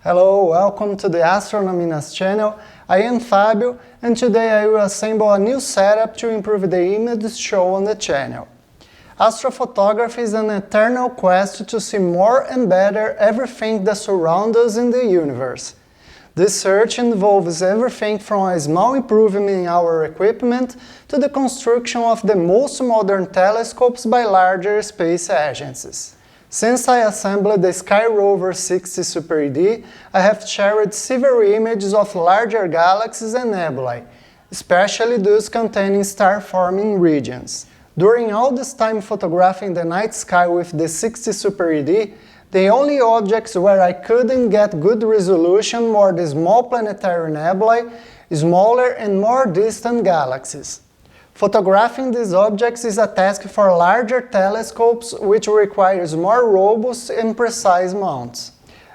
Hello, welcome to the Astronomy N.I.N.A channel. I am Fábio, and today I will assemble a new setup to improve the images shown on the channel. Astrophotography is an eternal quest to see more and better everything that surrounds us in the universe. This search involves everything from a small improvement in our equipment to the construction of the most modern telescopes by larger space agencies. Since I assembled the Sky Rover 60 Super ED, I have shared several images of larger galaxies and nebulae, especially those containing star-forming regions. During all this time photographing the night sky with the 60 Super ED, the only objects where I couldn't get good resolution were the small planetary nebulae, smaller and more distant galaxies. Photographing these objects is a task for larger telescopes, which requires more robust and precise mounts.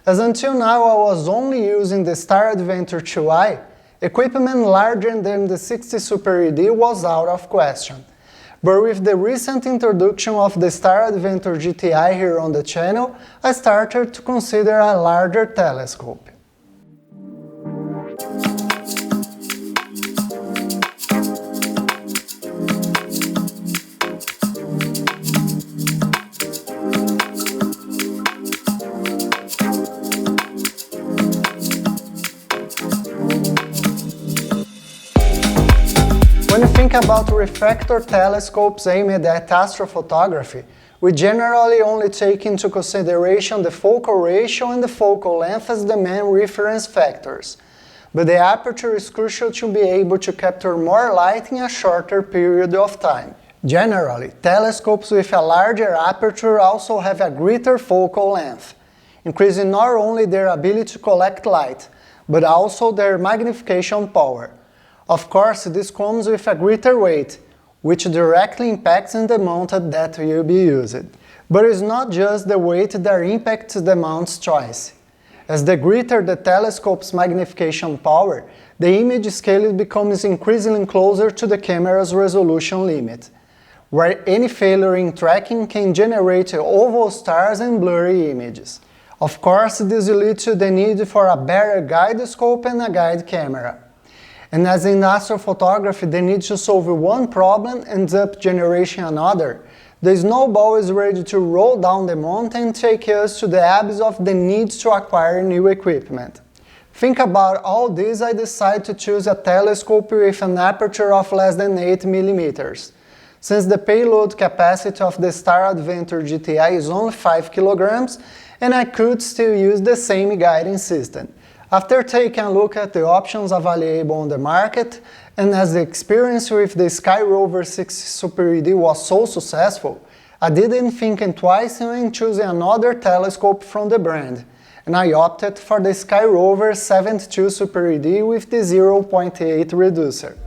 As until now I was only using the Star Adventure 2i, equipment larger than the 60 Super ED was out of question. But with the recent introduction of the Star Adventure GTI here on the channel, I started to consider a larger telescope. When you think about refractor telescopes aimed at astrophotography, we generally only take into consideration the focal ratio and the focal length as the main reference factors. But the aperture is crucial to be able to capture more light in a shorter period of time. Generally, telescopes with a larger aperture also have a greater focal length, increasing not only their ability to collect light, but also their magnification power. Of course, this comes with a greater weight, which directly impacts on the mount that will be used. But it's not just the weight that impacts the mount's choice. As the greater the telescope's magnification power, the image scale becomes increasingly closer to the camera's resolution limit, where any failure in tracking can generate oval stars and blurry images. Of course, this leads to the need for a better guide scope and a guide camera. And as in astrophotography, the need to solve one problem ends up generating another, the snowball is ready to roll down the mountain and take us to the abyss of the need to acquire new equipment. Think about all this, I decided to choose a telescope with an aperture of less than 8 mm. Since the payload capacity of the Star Adventure GTI is only 5 kg, and I could still use the same guiding system. After taking a look at the options available on the market, and as the experience with the Sky Rover 60 Super ED was so successful, I didn't think twice when choosing another telescope from the brand, and I opted for the Sky Rover 72 Super ED with the 0.8 reducer.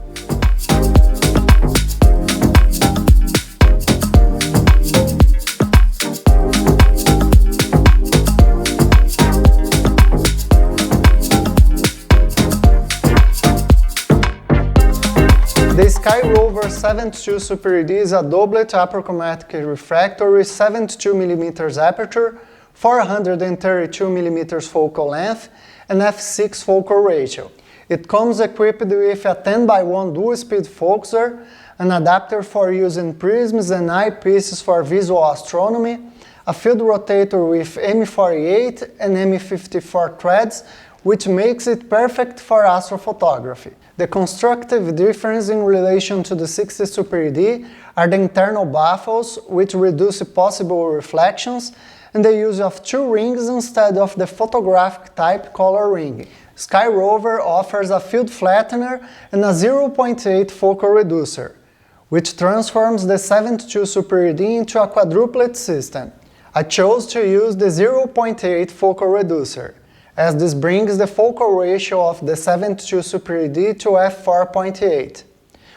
The Sky Rover 72 Super ED is a doublet Apochromatic refractor with 72 mm aperture, 432 mm focal length, and f6 focal ratio. It comes equipped with a 10x1 dual-speed focuser, an adapter for using prisms and eyepieces for visual astronomy, a field rotator with M48 and M54 threads, which makes it perfect for astrophotography. The constructive difference in relation to the 60 Super ED are the internal baffles, which reduce possible reflections, and the use of two rings instead of the photographic type color ring. Sky Rover offers a field flattener and a 0.8 focal reducer, which transforms the 72 Super ED into a quadruplet system. I chose to use the 0.8 focal reducer, as this brings the focal ratio of the 72 Super ED to f4.8,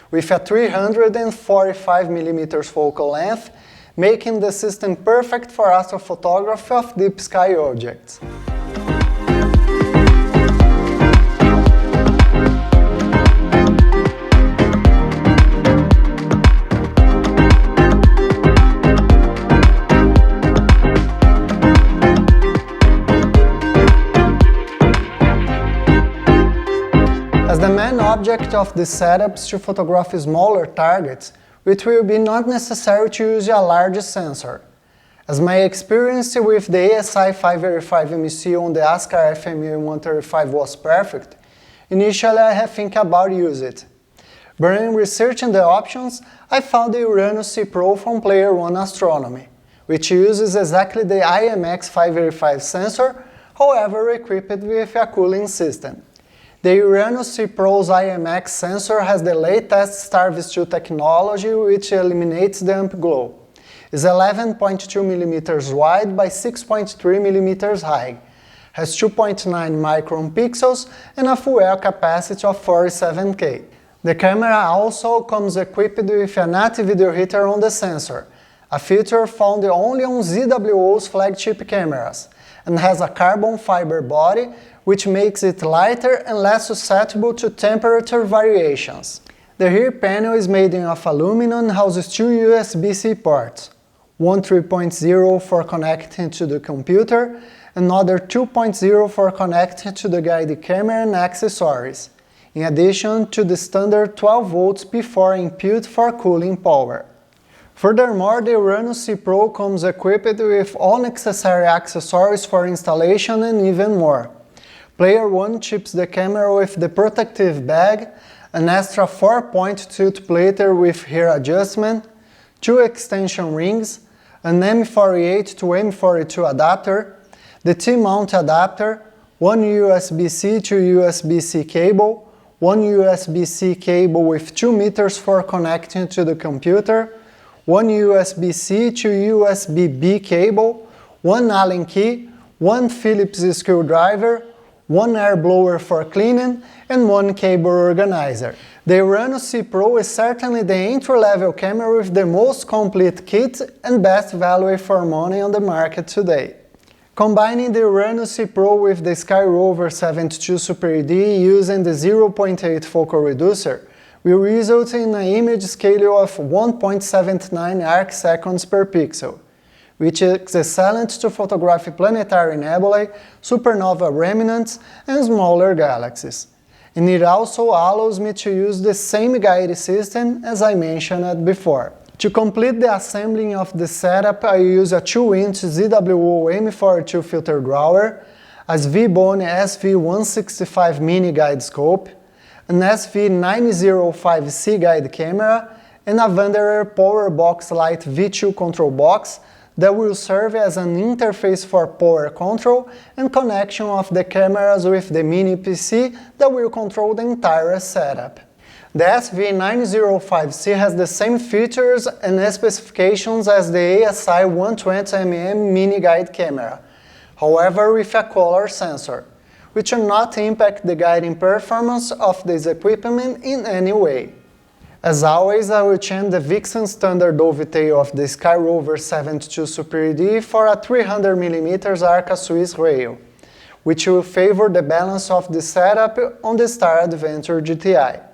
with a 345 mm focal length, making the system perfect for astrophotography of deep sky objects. main object of this setup is to photograph smaller targets, which will be not necessary to use a large sensor. As my experience with the ASI585MC on the Ascar FM135 was perfect, initially I had think about use it. But in researching the options, I found the Uranus-C Pro from Player One Astronomy, which uses exactly the IMX585 sensor, however equipped with a cooling system. The Uranus-C Pro's IMX sensor has the latest StarVis2 technology, which eliminates the amp glow. It's 11.2 mm wide by 6.3 mm high, has 2.9 micron pixels and a fuel capacity of 47K. The camera also comes equipped with a native video heater on the sensor, a feature found only on ZWO's flagship cameras, and has a carbon fiber body which makes it lighter and less susceptible to temperature variations. The rear panel is made of aluminum and houses two USB-C ports, one 3.0 for connecting to the computer, and another 2.0 for connecting to the guide camera and accessories, in addition to the standard 12 volts P4 input for cooling power. Furthermore, the Uranus-C Pro comes equipped with all necessary accessories for installation and even more. Player One ships the camera with the protective bag, an extra 4-point tilt plater with rear adjustment, two extension rings, an M48 to M42 adapter, the T-mount adapter, one USB-C to USB-C cable, one USB-C cable with 2 meters for connecting to the computer, one USB-C to USB-B cable, one Allen key, one Phillips screwdriver, one air blower for cleaning, and one cable organizer. The Uranus-C Pro is certainly the entry-level camera with the most complete kit and best value for money on the market today. Combining the Uranus-C Pro with the Sky Rover 72 Super ED using the 0.8 focal reducer will result in an image scale of 1.79 arc-seconds per pixel, which is excellent to photograph planetary nebulae, supernova remnants, and smaller galaxies. And it also allows me to use the same guide system as I mentioned before. To complete the assembling of the setup, I use a 2-inch ZWO M42 filter drawer, a Svbony SV165 mini guide scope, an SV905C guide camera, and a Wanderer PowerBox Lite V2 control box that will serve as an interface for power control and connection of the cameras with the mini PC that will control the entire setup. The SV905C has the same features and specifications as the ASI183MC mini guide camera, however with a color sensor, which will not impact the guiding performance of this equipment in any way. As always, I will change the Vixen standard dovetail of the Sky Rover 72 Super ED for a 300mm Arca Swiss rail, which will favor the balance of the setup on the Star Adventure GTI.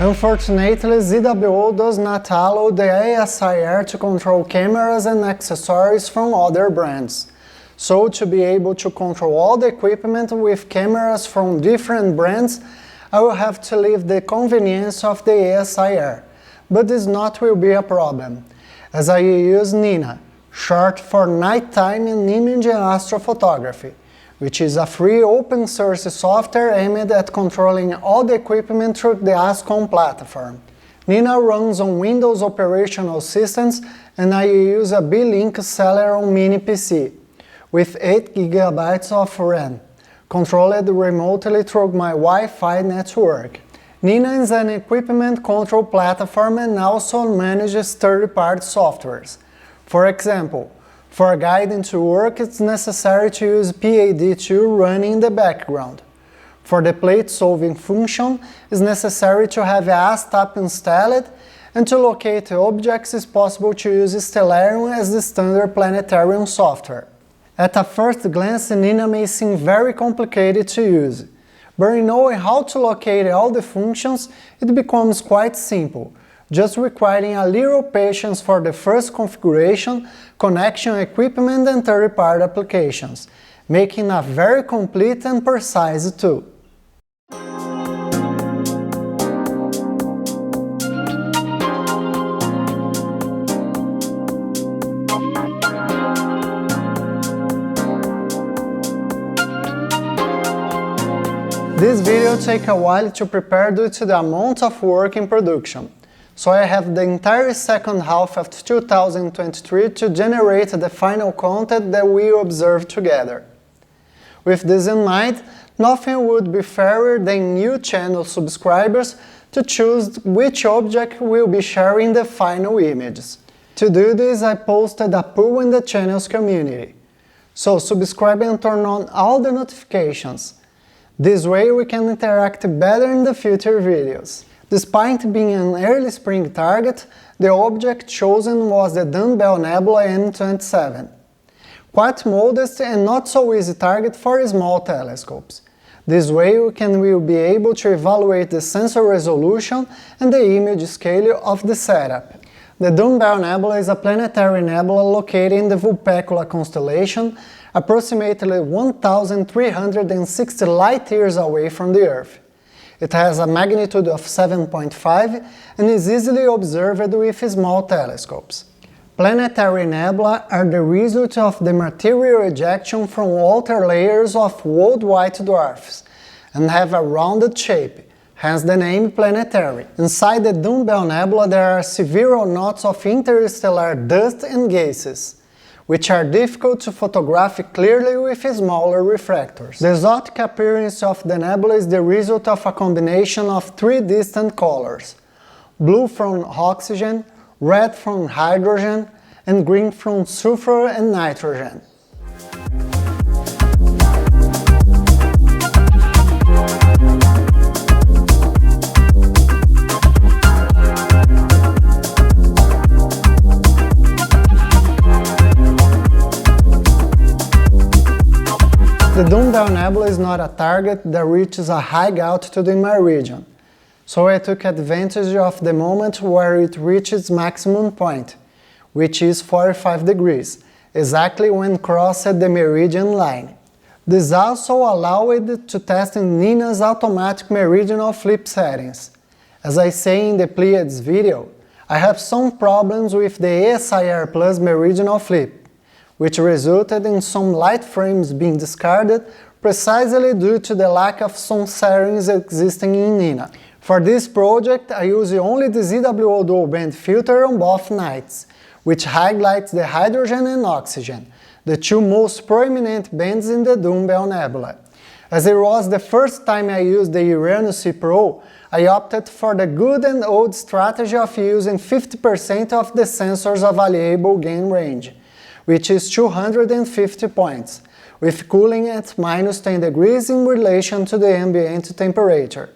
Unfortunately, ZWO does not allow the Asiair to control cameras and accessories from other brands. So to be able to control all the equipment with cameras from different brands, I will have to leave the convenience of the Asiair. But this not will be a problem, as I use N.I.N.A, short for Nighttime and Image and Astrophotography, which is a free open source software aimed at controlling all the equipment through the ASCOM platform. N.I.N.A runs on Windows operational systems, and I use a Beelink Celeron mini PC with 8 GB of RAM, controlled remotely through my Wi-Fi network. N.I.N.A is an equipment control platform and also manages third-party softwares. For example, for guiding to work, it's necessary to use PAD2 running in the background. For the plate solving function, it's necessary to have ASTAP installed, and to locate objects it's possible to use Celeron as the standard planetary software. At a first glance, N.I.N.A may seem very complicated to use, but in knowing how to locate all the functions, it becomes quite simple, just requiring a little patience for the first configuration, connection equipment and third-party applications, making a very complete and precise tool. This video takes a while to prepare due to the amount of work in production. So I have the entire second half of 2023 to generate the final content that we observe together. With this in mind, nothing would be fairer than new channel subscribers to choose which object will be sharing the final images. To do this, I posted a poll in the channel's community. So subscribe and turn on all the notifications. This way we can interact better in the future videos. Despite being an early spring target, the object chosen was the dumbbell nebula M27. Quite modest and not so easy target for small telescopes. This way we will be able to evaluate the sensor resolution and the image scale of the setup. The Dumbbell Nebula is a planetary nebula located in the Vulpecula constellation, approximately 1,360 light-years away from the Earth. It has a magnitude of 7.5 and is easily observed with small telescopes. Planetary nebulae are the result of the material ejection from outer layers of old white dwarfs and have a rounded shape, hence the name planetary. Inside the Dumbbell Nebula there are several knots of interstellar dust and gases, which are difficult to photograph clearly with smaller refractors. The exotic appearance of the nebula is the result of a combination of three distant colors: blue from oxygen, red from hydrogen, and green from sulfur and nitrogen. The Dumbbell Nebula is not a target that reaches a high altitude in my region, so I took advantage of the moment where it reached its maximum point, which is 45 degrees, exactly when crossed the meridian line. This also allowed to test N.I.N.A's automatic meridional flip settings. As I say in the Pleiades video, I have some problems with the Asiair Plus meridional flip, which resulted in some light frames being discarded precisely due to the lack of some settings existing in N.I.N.A. For this project, I use only the ZWO Duo Band filter on both nights, which highlights the hydrogen and oxygen, the two most prominent bands in the Dumbbell Nebula. As it was the first time I used the Uranus-C Pro, I opted for the good and old strategy of using 50% of the sensor's available gain range, which is 250 points, with cooling at minus 10 degrees in relation to the ambient temperature.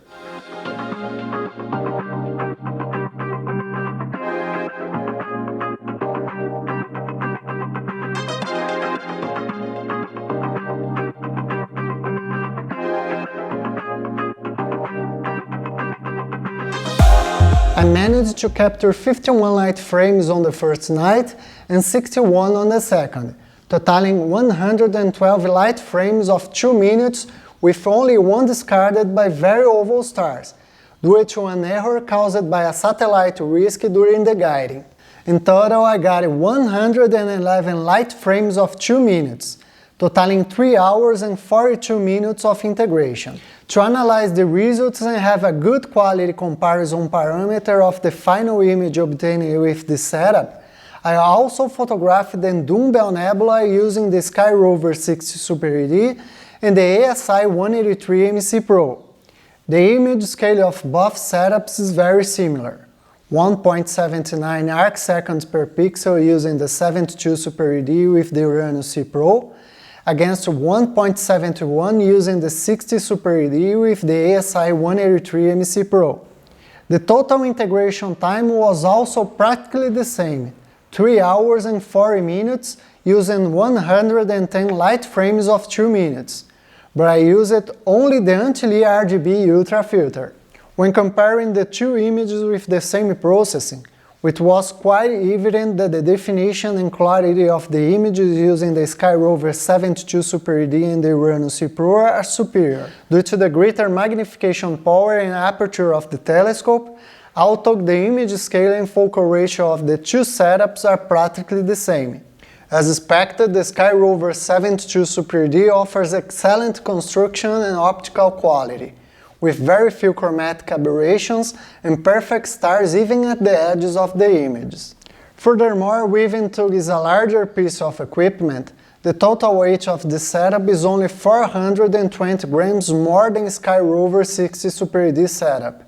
I managed to capture 51 light frames on the first night and 61 on the second, totaling 112 light frames of 2 minutes with only one discarded by very oval stars, due to an error caused by a satellite risk during the guiding. In total, I got 111 light frames of 2 minutes, totaling 3 hours and 42 minutes of integration. To analyze the results and have a good quality comparison parameter of the final image obtained with this setup, I also photographed the Dumbbell Nebula using the Sky Rover 60 Super ED and the ASI183MC Pro. The image scale of both setups is very similar, 1.79 arcseconds per pixel using the 72 Super ED with the Uranus-C Pro, against 1.71 using the 60 Super ED with the ASI183MC Pro. The total integration time was also practically the same, 3 hours and 40 minutes using 110 light frames of 2 minutes, but I used only the Antlia RGB Ultra filter. When comparing the two images with the same processing, it was quite evident that the definition and clarity of the images using the Sky Rover 72 Super ED and the Uranus-C Pro are superior. Due to the greater magnification power and aperture of the telescope, although the image scale and focal ratio of the two setups are practically the same. As expected, the Sky Rover 72 Super ED offers excellent construction and optical quality, with very few chromatic aberrations and perfect stars even at the edges of the images. Furthermore, even though it is a larger piece of equipment, the total weight of the setup is only 420 grams more than Sky Rover 60 Super ED setup,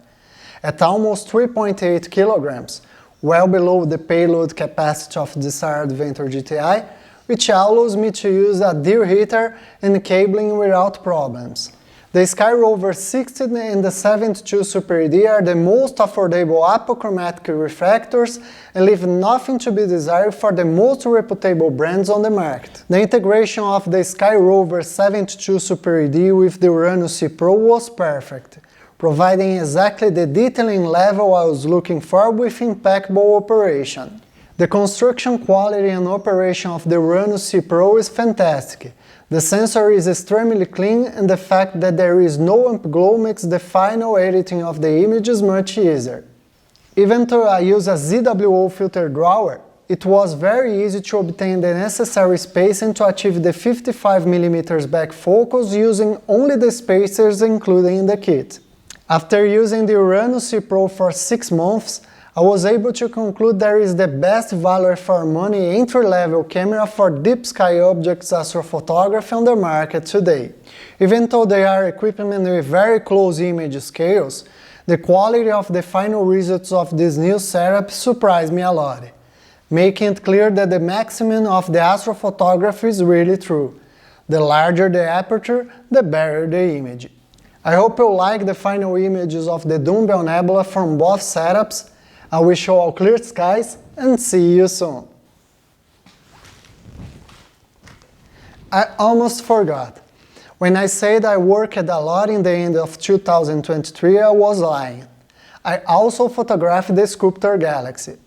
at almost 3.8 kilograms, well below the payload capacity of the SAR Adventure GTI, which allows me to use a deer heater and cabling without problems. The Sky Rover 60 and the 72 Super ED are the most affordable apochromatic refractors and leave nothing to be desired for the most reputable brands on the market. The integration of the Sky Rover 72 Super ED with the Uranus-C Pro was perfect, providing exactly the detailing level I was looking for with impeccable operation. The construction quality and operation of the Uranus-C Pro is fantastic. The sensor is extremely clean and the fact that there is no amp glow makes the final editing of the images much easier. Even though I use a ZWO filter drawer, it was very easy to obtain the necessary spacing to achieve the 55mm back focus using only the spacers included in the kit. After using the Uranus-C Pro for 6 months, I was able to conclude there is the best value for money entry-level camera for deep sky objects astrophotography on the market today. Even though they are equipped with very close image scales, the quality of the final results of this new setup surprised me a lot, making it clear that the maximum of the astrophotography is really true. The larger the aperture, the better the image. I hope you like the final images of the Dumbbell Nebula from both setups. I wish you all clear skies and see you soon. I almost forgot. When I said I worked a lot in the end of 2023, I was lying. I also photographed the Sculptor Galaxy.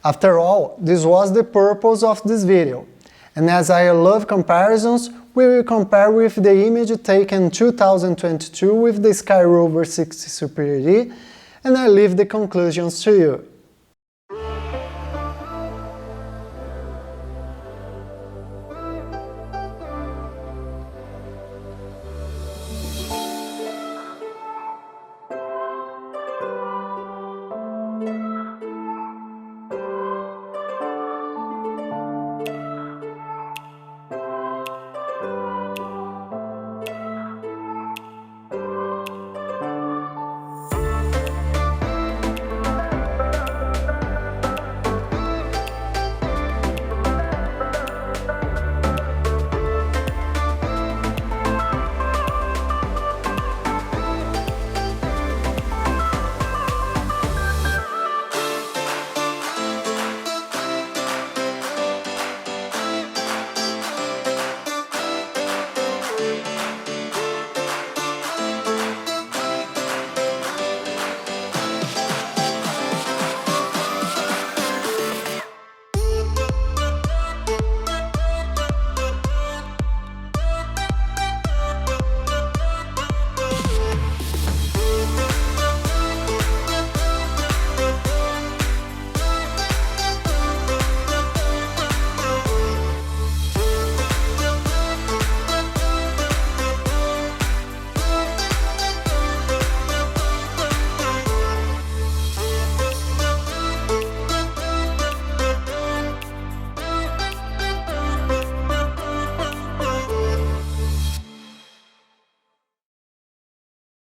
After all, this was the purpose of this video. And as I love comparisons, we will compare with the image taken in 2022 with the Sky Rover 60 Super ED, and I leave the conclusions to you.